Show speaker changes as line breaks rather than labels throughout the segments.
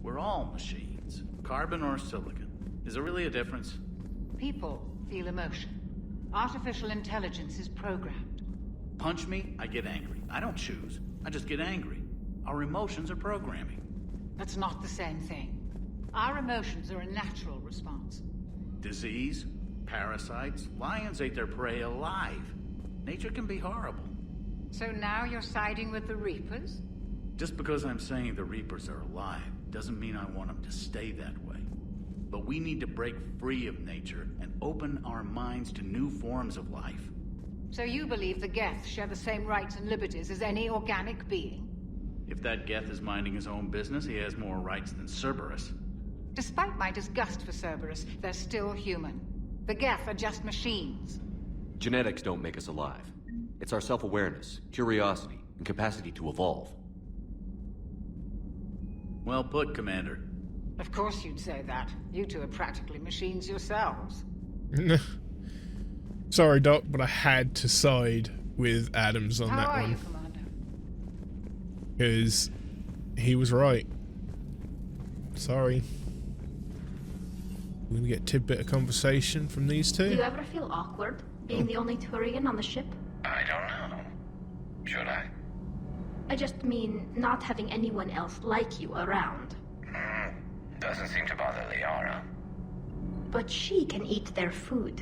We're all machines. Carbon or silicon. Is there really a difference?
People feel emotion. Artificial intelligence is programmed.
Punch me, I get angry. I don't choose. I just get angry. Our emotions are programming.
That's not the same thing. Our emotions are a natural response.
Disease, parasites, lions ate their prey alive. Nature can be horrible.
So now you're siding with the Reapers?
Just because I'm saying the Reapers are alive doesn't mean I want them to stay that way. But we need to break free of nature and open our minds to new forms of life.
So you believe the Geth share the same rights and liberties as any organic being?
If that Geth is minding his own business, he has more rights than Cerberus.
Despite my disgust for Cerberus, they're still human. The Geth are just machines.
Genetics don't make us alive. It's our self-awareness, curiosity, and capacity to evolve.
Well put, Commander.
Of course you'd say that. You two are practically machines yourselves.
Sorry, Doc, but I had to side with Adams on
How
that
are
one.
you, Commander?
Because he was right. Sorry. We're gonna get a tidbit of conversation from these two.
Do you ever feel awkward, being the only Turian on the ship?
I don't know. Should I?
I just mean not having anyone else like you around.
Doesn't seem to bother Liara.
But she can eat their food.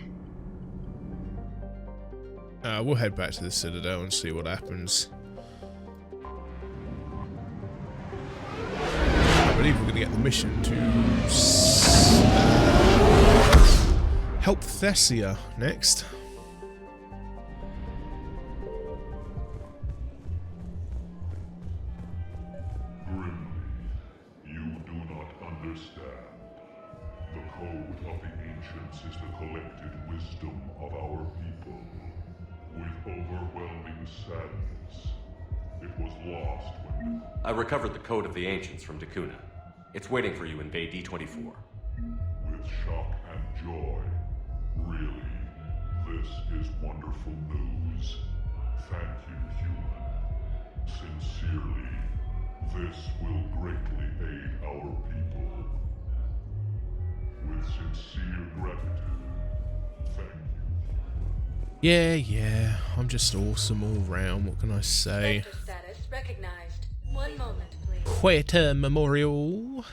We'll head back to the Citadel and see what happens. I believe we're going to get the mission to help Thessia next.
Grimly, you do not understand. The code of the ancients is the collected wisdom of our people. With overwhelming sadness, it was lost when...
I recovered the code of the ancients from Dakuna. It's waiting for you in Bay D24.
With shock and joy. Really, this is wonderful news. Thank you, human. Sincerely, this will greatly aid our people. With sincere gratitude, thank you.
Yeah, I'm just awesome all round, what can I say?
Vector status recognized. 1 moment, please.
Queta Memorial.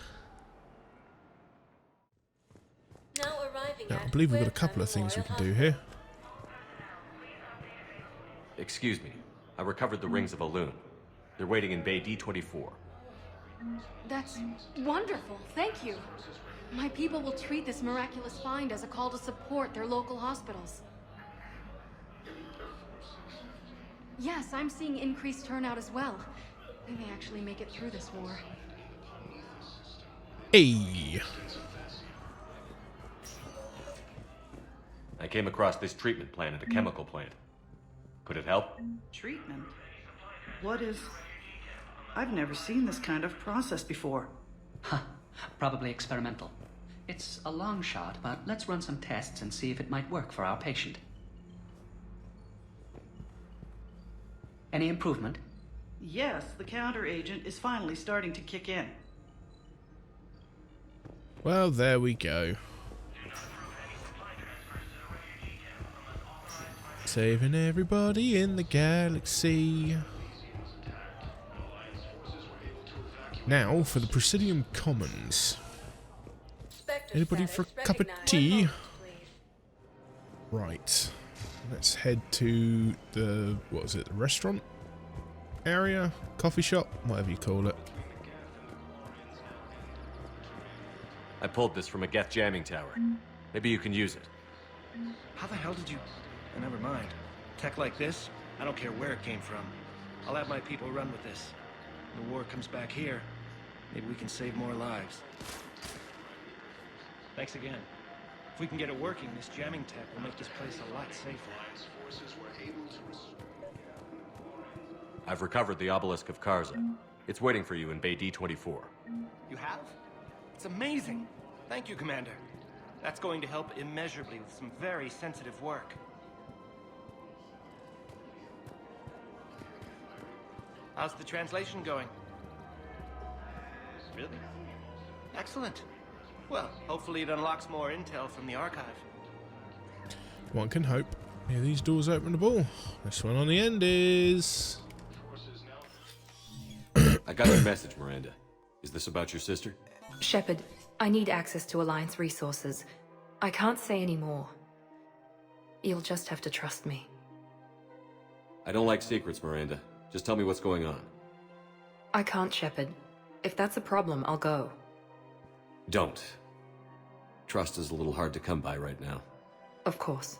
Now arriving
Now, I
at
believe we've got a
Queta
couple of things we can
Memorial
do here.
Excuse me. I recovered the rings of Elune. They're waiting in Bay D24.
That's wonderful. Thank you. My people will treat this miraculous find as a call to support their local hospitals. Yes, I'm seeing increased turnout as well. We may actually make it through this war.
Hey!
I came across this treatment plant at a chemical plant. Could it help?
Treatment? What is... I've never seen this kind of process before.
Huh. Probably experimental. It's a long shot, but let's run some tests and see if it might work for our patient. Any improvement?
Yes, the counter-agent is finally starting to kick in.
Well, there we go. Saving everybody in the galaxy. Now for the Presidium Commons. Anybody for a cup of tea? Right. Let's head to the, what is it, the restaurant area? Coffee shop? Whatever you call it.
I pulled this from a Geth jamming tower. Maybe you can use it.
How the hell did you... never mind. Tech like this, I don't care where it came from. I'll have my people run with this. When the war comes back here, maybe we can save more lives. Thanks again. If we can get it working, this jamming tech will make this place a lot safer.
I've recovered the obelisk of Karza. It's waiting for you in Bay D24.
You have? It's amazing. Thank you, Commander. That's going to help immeasurably with some very sensitive work. How's the translation going? Really? Excellent. Well, hopefully it unlocks more intel from the archive.
One can hope. Here, these doors openable. This one on the end is...
I got your message, Miranda. Is this about your sister?
Shepard, I need access to Alliance resources. I can't say any more. You'll just have to trust me.
I don't like secrets, Miranda. Just tell me what's going on.
I can't, Shepard. If that's a problem, I'll go.
Don't. Trust is a little hard to come by right now.
Of course.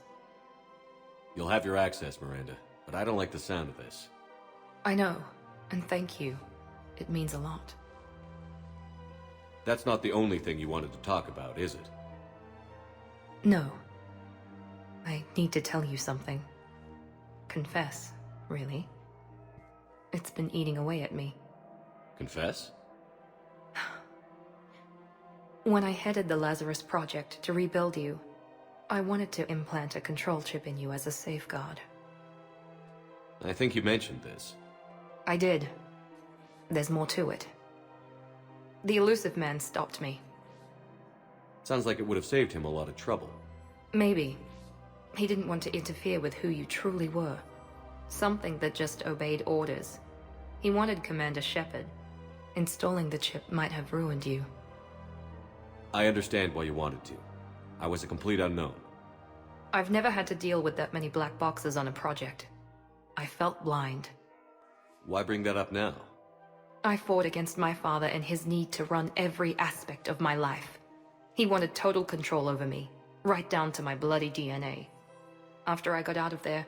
You'll have your access, Miranda, but I don't like the sound of this.
I know, and thank you. It means a lot.
That's not the only thing you wanted to talk about, is it?
No. I need to tell you something. Confess, really. It's been eating away at me.
Confess?
When I headed the Lazarus Project to rebuild you, I wanted to implant a control chip in you as a safeguard.
I think you mentioned this.
I did. There's more to it. The elusive man stopped me.
Sounds like it would have saved him a lot of trouble.
Maybe. He didn't want to interfere with who you truly were. Something that just obeyed orders. He wanted Commander Shepard. Installing the chip might have ruined you.
I understand why you wanted to. I was a complete unknown.
I've never had to deal with that many black boxes on a project. I felt blind.
Why bring that up now?
I fought against my father and his need to run every aspect of my life. He wanted total control over me, right down to my bloody DNA. After I got out of there,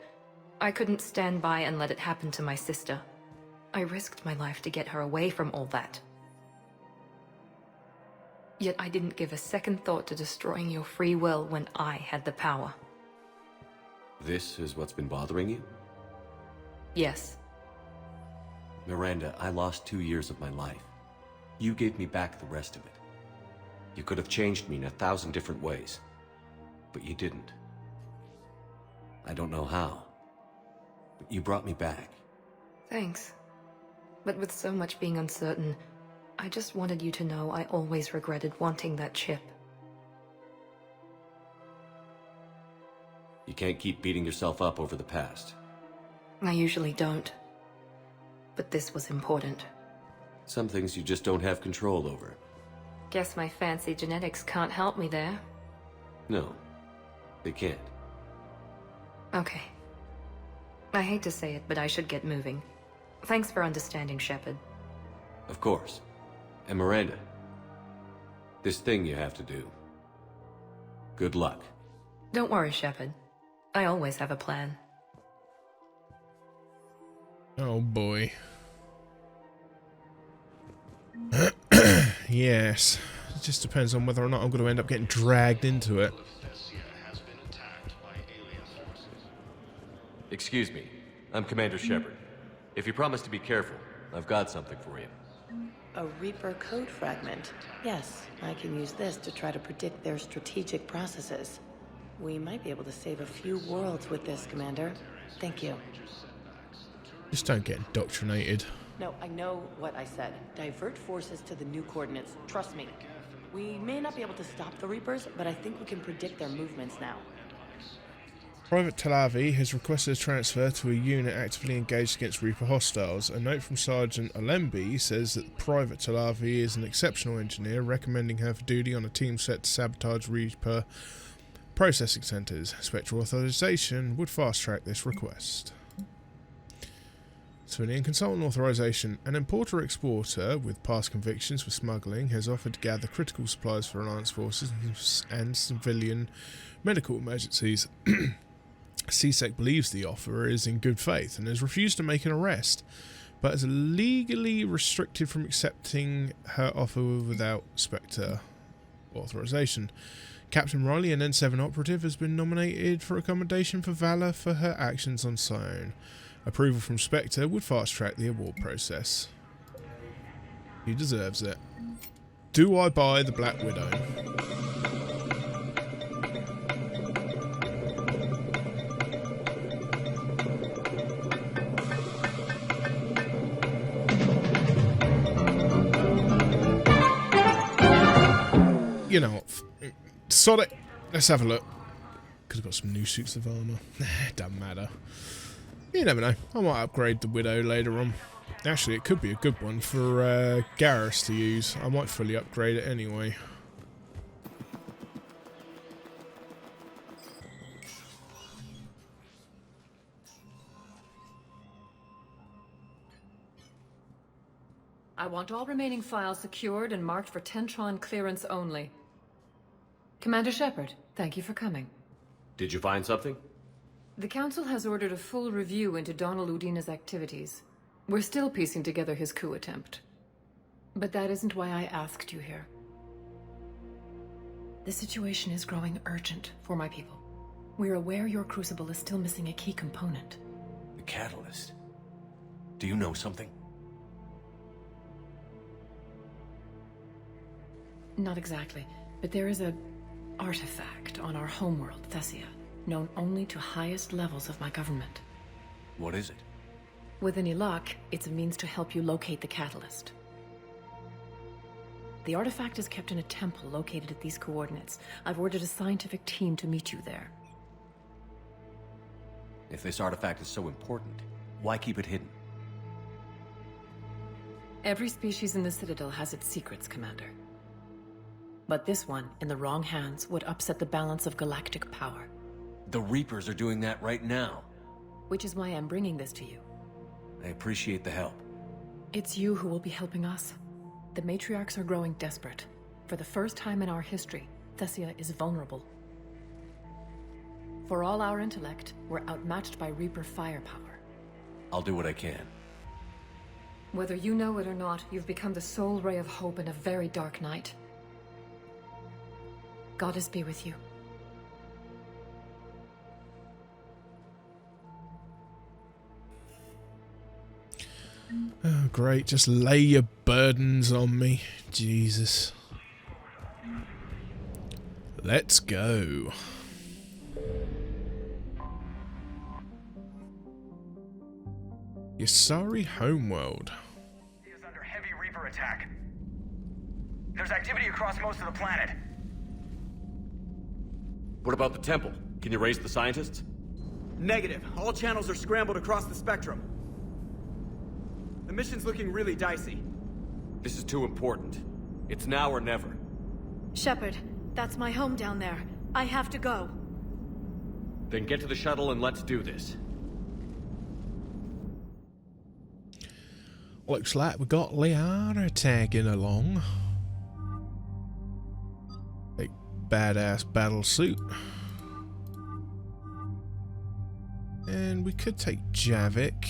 I couldn't stand by and let it happen to my sister. I risked my life to get her away from all that. Yet I didn't give a second thought to destroying your free will when I had the power.
This is what's been bothering you?
Yes.
Miranda, I lost 2 years of my life. You gave me back the rest of it. You could have changed me in 1,000 different ways, but you didn't. I don't know how, but you brought me back.
Thanks. But with so much being uncertain, I just wanted you to know I always regretted wanting that chip.
You can't keep beating yourself up over the past.
I usually don't. But this was important.
Some things you just don't have control over.
Guess my fancy genetics can't help me there.
No, they can't.
Okay. I hate to say it, but I should get moving. Thanks for understanding, Shepard.
Of course. And Miranda, this thing you have to do. Good luck.
Don't worry, Shepard. I always have a plan.
Oh boy. Yes. It just depends on whether or not I'm going to end up getting dragged into it.
Excuse me. I'm Commander Shepard. If you promise to be careful, I've got something for you.
A Reaper code fragment. Yes, I can use this to try to predict their strategic processes. We might be able to save a few worlds with this, Commander. Thank you.
Just don't get indoctrinated.
No, I know what I said. Divert forces to the new coordinates. Trust me. We may not be able to stop the Reapers, but I think we can predict their movements now.
Private Talavi has requested a transfer to a unit actively engaged against Reaper hostiles. A note from Sergeant Alembi says that Private Talavi is an exceptional engineer, recommending her for duty on a team set to sabotage Reaper processing centres. Spectral authorization would fast-track this request. Civilian consultant authorization. An importer-exporter with past convictions for smuggling has offered to gather critical supplies for Alliance forces and civilian medical emergencies. CSEC believes the offer is in good faith and has refused to make an arrest, but is legally restricted from accepting her offer without Spectre authorization. Captain Riley, an N7 operative, has been nominated for accommodation for valor for her actions on Sion. Approval from Spectre would fast-track the award process. He deserves it. Do I buy the Black Widow? you know what? Sod it. Let's have a look. Could have got some new suits of armour. Doesn't matter. You never know. I might upgrade the Widow later on. Actually, it could be a good one for Garrus to use. I might fully upgrade it anyway.
I want all remaining files secured and marked for Tentron clearance only. Commander Shepard, thank you for coming.
Did you find something?
The Council has ordered a full review into Donald Udina's activities. We're still piecing together his coup attempt. But that isn't why I asked you here. The situation is growing urgent for my people. We're aware your crucible is still missing a key component.
The catalyst? Do you know something?
Not exactly, but there is an artifact on our homeworld, Thessia, known only to highest levels of my government.
What is it?
With any luck, it's a means to help you locate the catalyst. The artifact is kept in a temple located at these coordinates. I've ordered a scientific team to meet you there.
If this artifact is so important, why keep it hidden?
Every species in the Citadel has its secrets, Commander. But this one, in the wrong hands, would upset the balance of galactic power.
The Reapers are doing that right now.
Which is why I'm bringing this to you.
I appreciate the help.
It's you who will be helping us. The matriarchs are growing desperate. For the first time in our history, Thessia is vulnerable. For all our intellect, we're outmatched by Reaper firepower.
I'll do what I can.
Whether you know it or not, you've become the sole ray of hope in a very dark night. Goddess be with you.
Oh, great. Just lay your burdens on me. Jesus. Let's go. Yasari homeworld.
He is under heavy Reaper attack. There's activity across most of the planet.
What about the temple? Can you raise the scientists?
Negative. All channels are scrambled across the spectrum. The mission's looking really dicey.
This is too important. It's now or never.
Shepard, that's my home down there. I have to go.
Then get to the shuttle and let's do this.
Looks like we got Liara tagging along. A badass battle suit. And we could take Javik.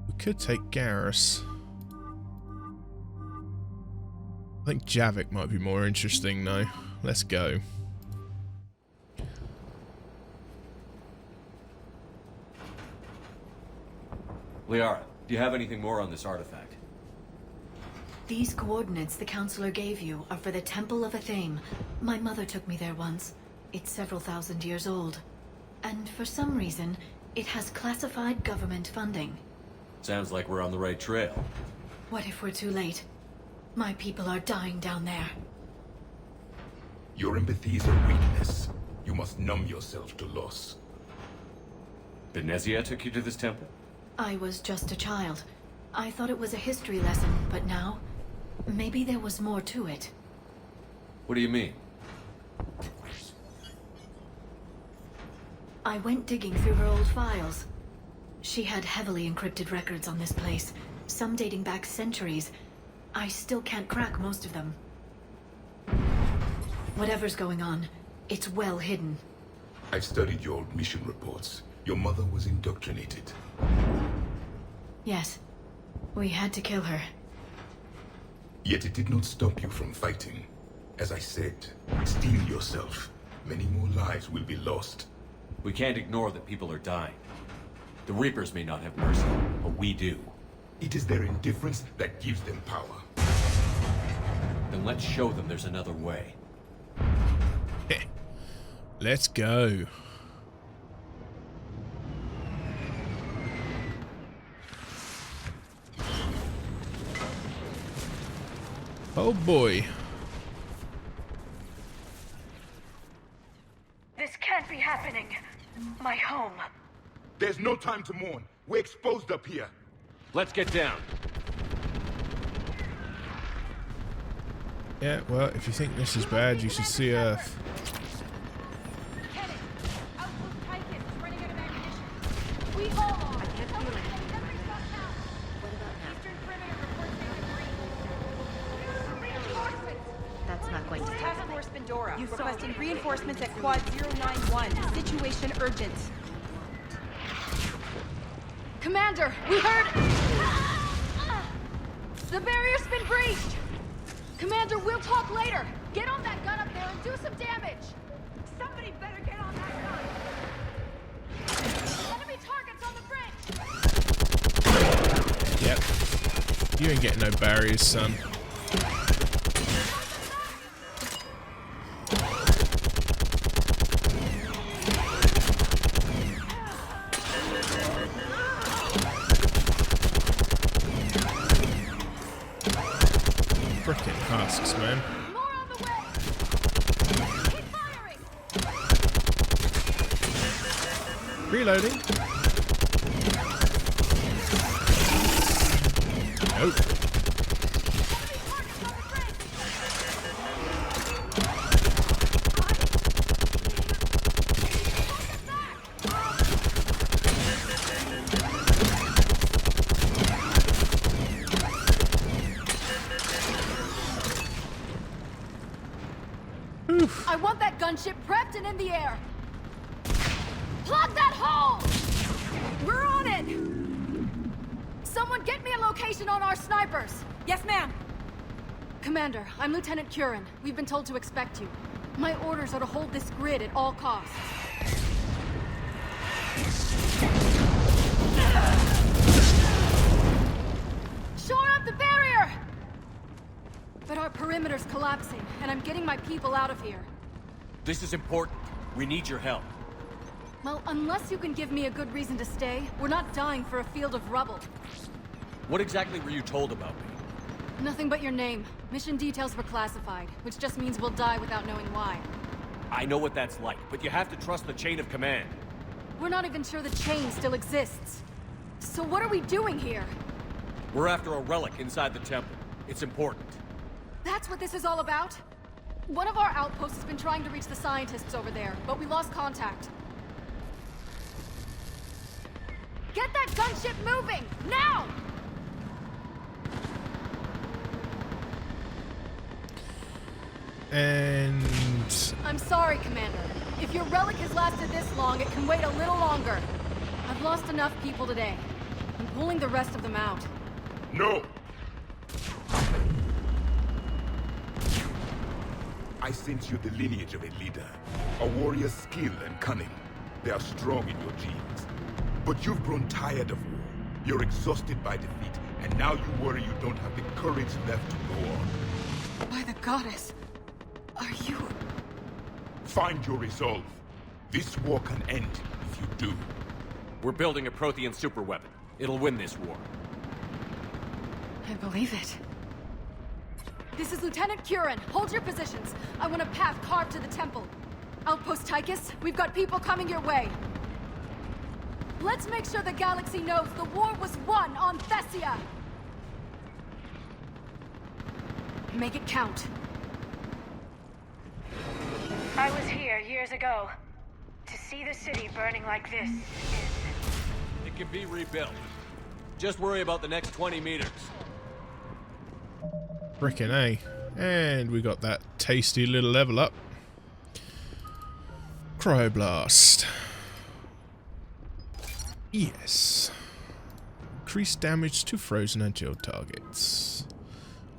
We could take Garrus. I think Javik might be more interesting though. Let's go.
Liara, do you have anything more on this artifact?
These coordinates the Counselor gave you are for the Temple of Athame. My mother took me there once. It's several thousand years old. And for some reason, it has classified government funding.
Sounds like we're on the right trail.
What if we're too late? My people are dying down there.
Your empathy is a weakness. You must numb yourself to loss.
Thessia took you to this temple?
I was just a child. I thought it was a history lesson, but now, maybe there was more to it.
What do you mean?
I went digging through her old files. She had heavily encrypted records on this place, some dating back centuries. I still can't crack most of them. Whatever's going on, it's well hidden.
I've studied your old mission reports. Your mother was indoctrinated.
Yes. We had to kill her.
Yet it did not stop you from fighting. As I said, steel yourself. Many more lives will be lost.
We can't ignore that people are dying. The Reapers may not have mercy, but we do.
It is their indifference that gives them power.
Then let's show them there's another way.
Let's go. Oh boy.
This can't be happening. My home.
There's no time to mourn. We're exposed up here.
Let's get down.
Yeah, well, if you think this is bad, you should see Earth.
We all are.
That's not going to happen.
Task Force Pandora, requesting reinforcements at Quad 091. Situation urgent.
Commander, we heard... The barrier's been breached! Commander, we'll talk later! Get on that gun up there and do some damage!
Somebody better get on that gun!
Enemy targets on the bridge!
Yep. You ain't getting no barriers, son. Frickin' husks, man. Reloading. Nope.
I want that gunship prepped and in the air! Plug that hole! We're on it! Someone get me a location on our snipers!
Yes, ma'am!
Commander, I'm Lieutenant Curran. We've been told to expect you. My orders are to hold this grid at all costs. Shore up the barrier! But our perimeter's collapsing, and I'm getting my people out of here.
This is important. We need your help.
Well, unless you can give me a good reason to stay, we're not dying for a field of rubble.
What exactly were you told about me?
Nothing but your name. Mission details were classified, which just means we'll die without knowing why.
I know what that's like, but you have to trust the chain of command.
We're not even sure the chain still exists. So what are we doing here?
We're after a relic inside the temple. It's important.
That's what this is all about? One of our outposts has been trying to reach the scientists over there, but we lost contact. Get that gunship moving! Now!
And...
I'm sorry, Commander. If your relic has lasted this long, it can wait a little longer. I've lost enough people today. I'm pulling the rest of them out.
No! I sense you're the lineage of a leader. A warrior's skill and cunning. They are strong in your genes. But you've grown tired of war. You're exhausted by defeat, and now you worry you don't have the courage left to go on.
By the goddess, are you...
Find your resolve. This war can end if you do.
We're building a Prothean superweapon. It'll win this war.
I believe it. This is Lieutenant Curran. Hold your positions. I want a path carved to the temple. Outpost Tychus, we've got people coming your way. Let's make sure the galaxy knows the war was won on Thessia! Make it count.
I was here years ago. To see the city burning like this is...
It can be rebuilt. Just worry about the next 20 meters.
Frickin' A. And we got that tasty little level up. Cryoblast. Yes. Increased damage to frozen and chilled targets.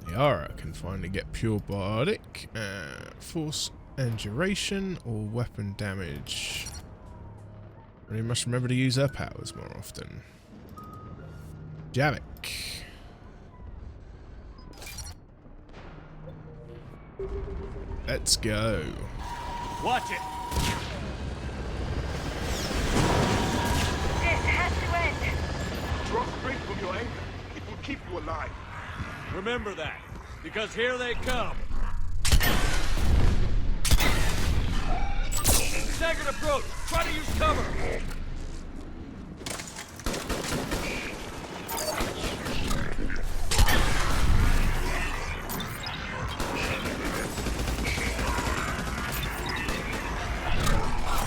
Liara can finally get pure biotic, force and duration, or weapon damage. Really must remember to use her powers more often. Javik. Let's go.
Watch it!
This has to end!
Draw straight from your anchor. It will keep you alive.
Remember that.
because here they come. Staggered approach. Try to use cover.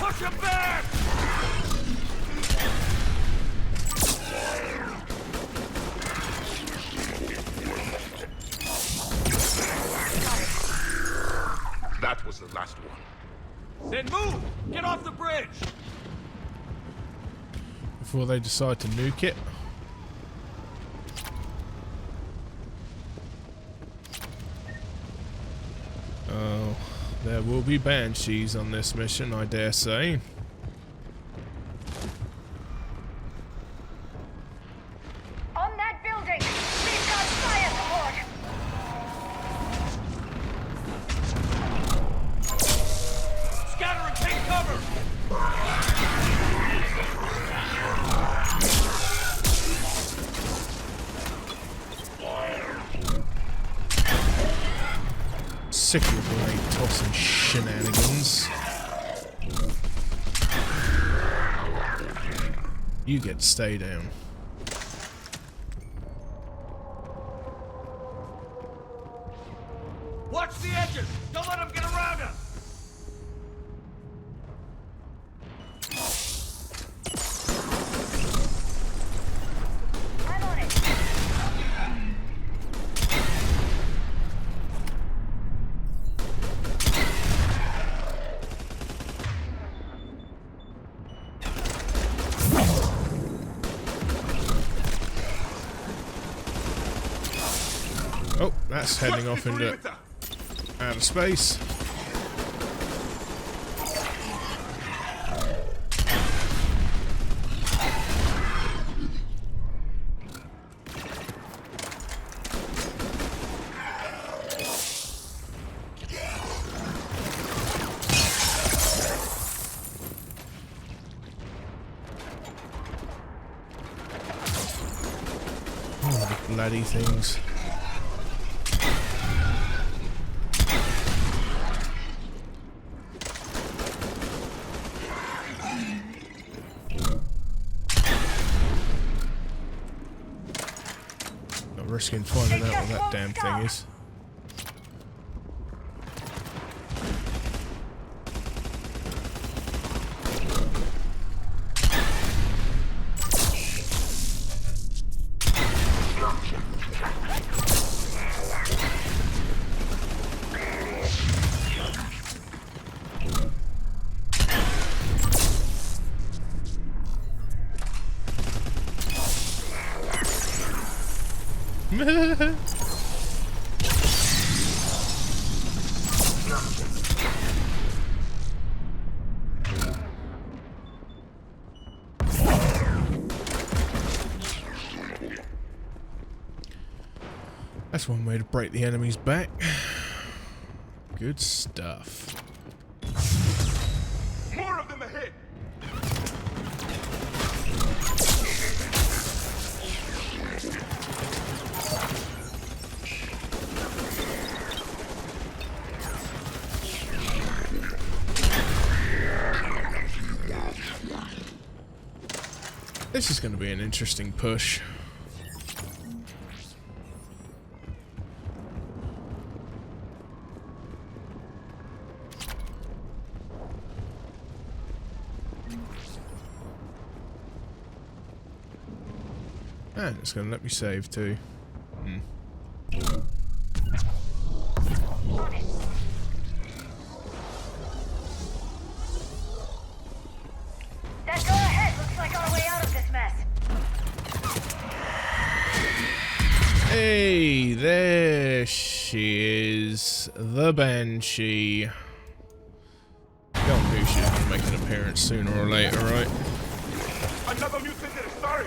Push him back!
That was the last one.
Then move! Get off the bridge!
Before they decide to nuke it. Oh, there will be banshees on this mission, I dare say.
On that building! We've got fire support!
Scatter and take cover!
Sick of grenade tossing shenanigans. You get to stay down.
Watch the edges! Don't let them get around us!
I'm on it!
Oh, that's heading off into outer space. Oh, the bloody things. Not risking finding out what that damn thing is. That's one way to break the enemy's back. Good stuff.
More of them ahead!
This is going to be an interesting push. And it's going to let me save too.
That door ahead looks like our way out of this mess.
Hey, there she is. The Banshee. Don't do she's going to make an appearance sooner or later, right?
Another mutant is sorry!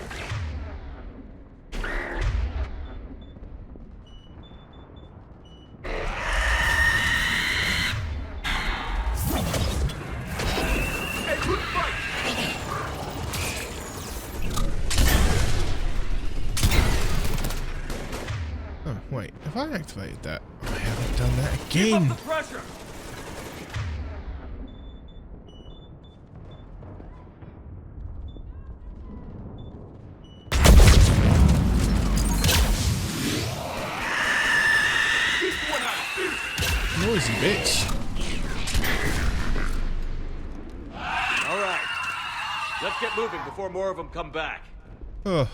Oh, wait. Have I activated that? I haven't done that
Keep up
again.
the pressure!
Noisy bitch.
All right. Let's get moving before more of them come back.
Oh.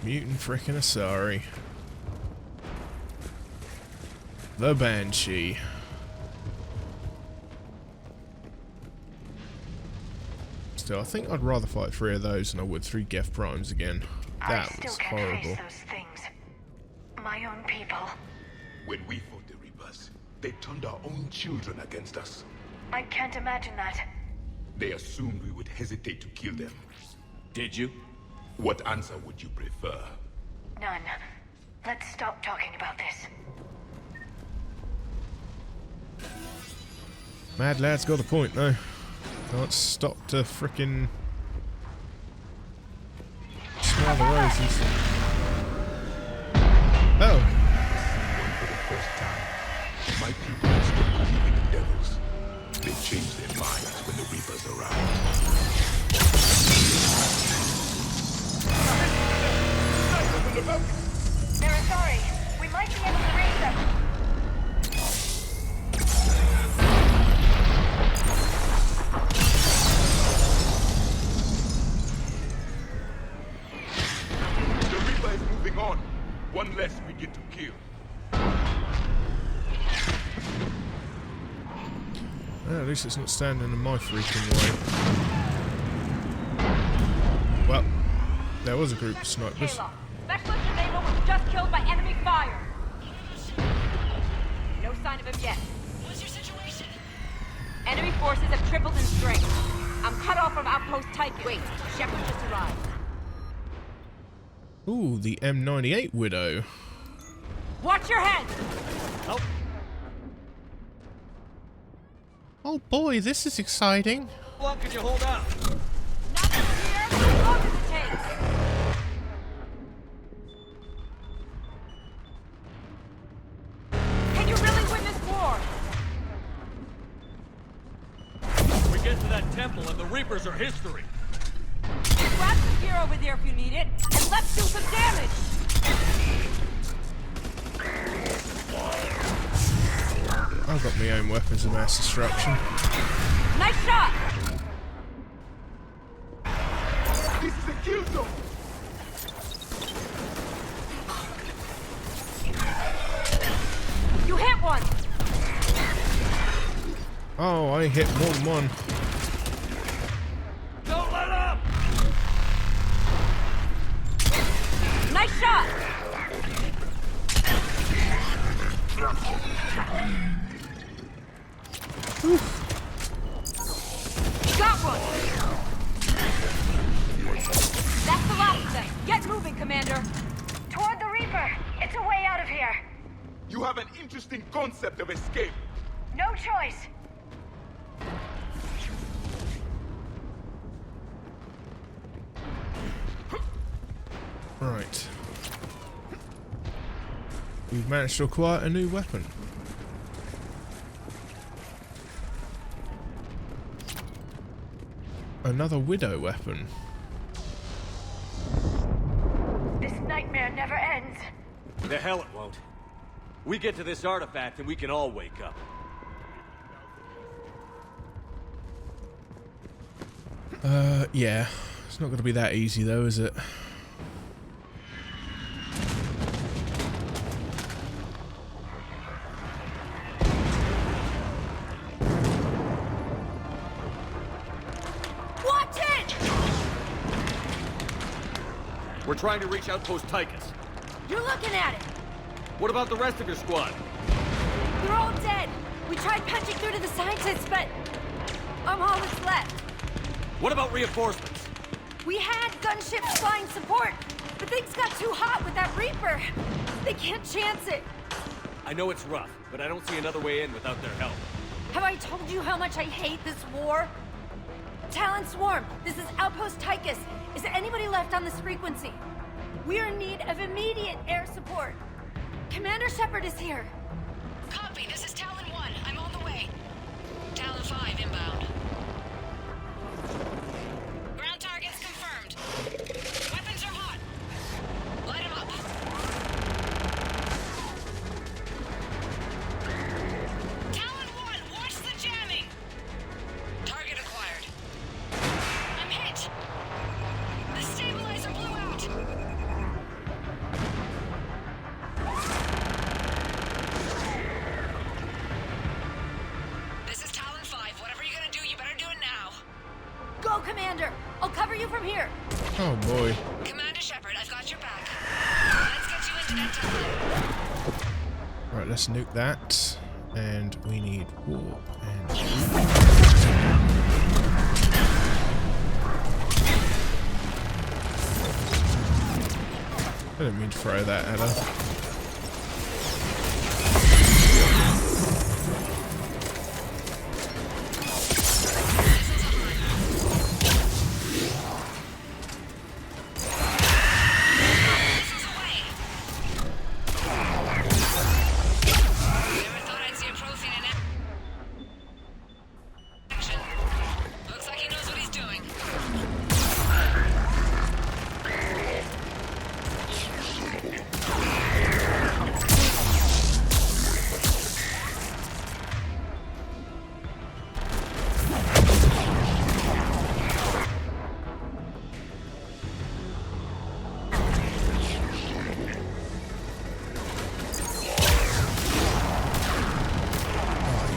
Mutant frickin' Asari. The Banshee. Still, I think I'd rather fight 3 of those than I would 3 Geth Primes again. That was horrible.
Those things. My own people.
When we fought the Reapers, they turned our own children against us.
I can't imagine that.
They assumed we would hesitate to kill them.
Did you?
What answer would you prefer?
None. Let's stop talking about this.
Mad lad's got a point though. Can't stop to frickin' smell the roses. Oh.
For the first time, my people are still believing in devils. They change their minds when the Reapers arrive.
They're sorry. We might be able to reach them.
The Reaper is moving on. One less we get to kill.
Well, at least it's not standing in my freaking way. Well, there was a group of snipers.
Specialist Enable was just killed by enemy fire. No sign of him yet. What's your situation? Enemy forces have tripled in strength. I'm cut off from outpost Typhus. Wait, Shepard just arrived.
Ooh, the M98 Widow.
Watch your head!
Help!
Oh boy, this is exciting.
How long can you hold out?
Not here! As long as it takes! Can you really win this war?
We get to that temple and the Reapers are history.
Grab some gear over there if you need it, and let's do some damage!
I've got my own weapons of mass destruction.
Nice shot!
This is a kill zone!
You hit one!
Oh, I hit more than one.
Don't let up!
Nice shot! Got one! That's the last of them. Get moving, Commander.
Toward the Reaper. It's a way out of here.
You have an interesting concept of escape.
No choice.
Right. We've managed to acquire a new weapon. Another Widow weapon.
This nightmare never ends.
The hell it won't. We get to this artifact and we can all wake up.
Yeah. It's not going to be that easy though, is it?
Watch it!
We're trying to reach Outpost Typhus.
You're looking at it.
What about the rest of your squad?
They're all dead. We tried punching through to the scientists, but I'm all that's left.
What about reinforcements?
We had gunships flying support, but things got too hot with that Reaper. They can't chance it.
I know it's rough, but I don't see another way in without their help.
Have I told you how much I hate this war?
Talon Swarm, this is Outpost Tychus. Is there anybody left on this frequency? We are in need of immediate air support. Commander Shepard is here.
Copy, this is Talon 1. I'm on the way. Talon 5 inbound. Ground targets confirmed. Weapons are hot. Light them up. Talon 1, watch the jamming. Target acquired. I'm hit. The stabilizer blew out. This is Talon 5. Whatever you're gonna do, you better do it now.
Go, Commander! I'll cover you from here.
Oh boy.
Commander Shepard, I've got your back. Let's get you into that tunnel.
Right, let's nuke that. And we need warp and... I didn't mean to throw that at her.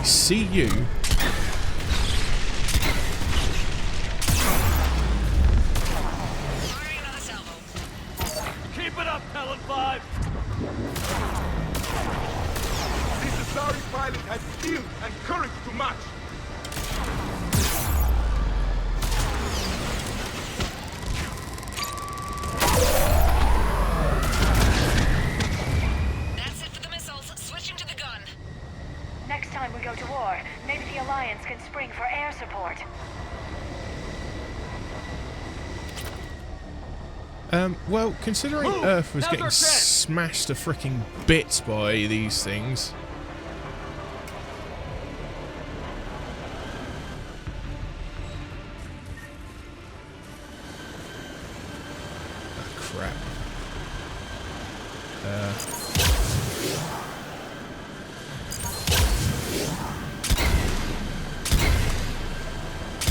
See you.
Keep it up, Talon 5!
This Asari pilot has skill and courage to match.
That's it for the missiles. Switching to the gun.
Next time we go to war, maybe the Alliance can spring for air support.
Well, considering Earth was getting smashed to frickin' bits by these things. Oh, crap.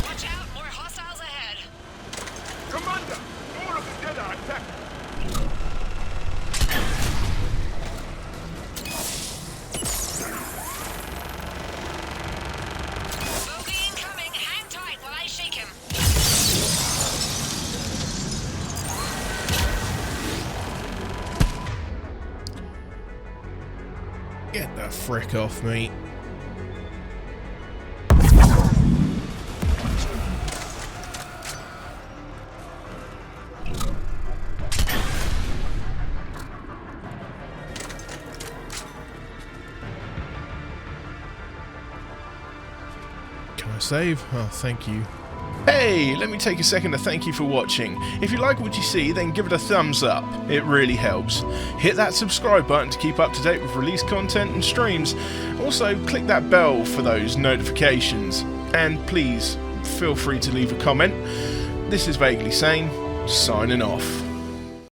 Watch out, more hostiles ahead.
Commander, more of the dead are attacked.
Bogey incoming. Hang tight while I shake him.
Get the frick off me. Can I save? Oh, thank you. Hey, let me take a second to thank you for watching. If you like what you see, then give it a thumbs up. It really helps. Hit that subscribe button to keep up to date with released content and streams. Also, click that bell for those notifications. And please, feel free to leave a comment. This is VaguelySane, signing off.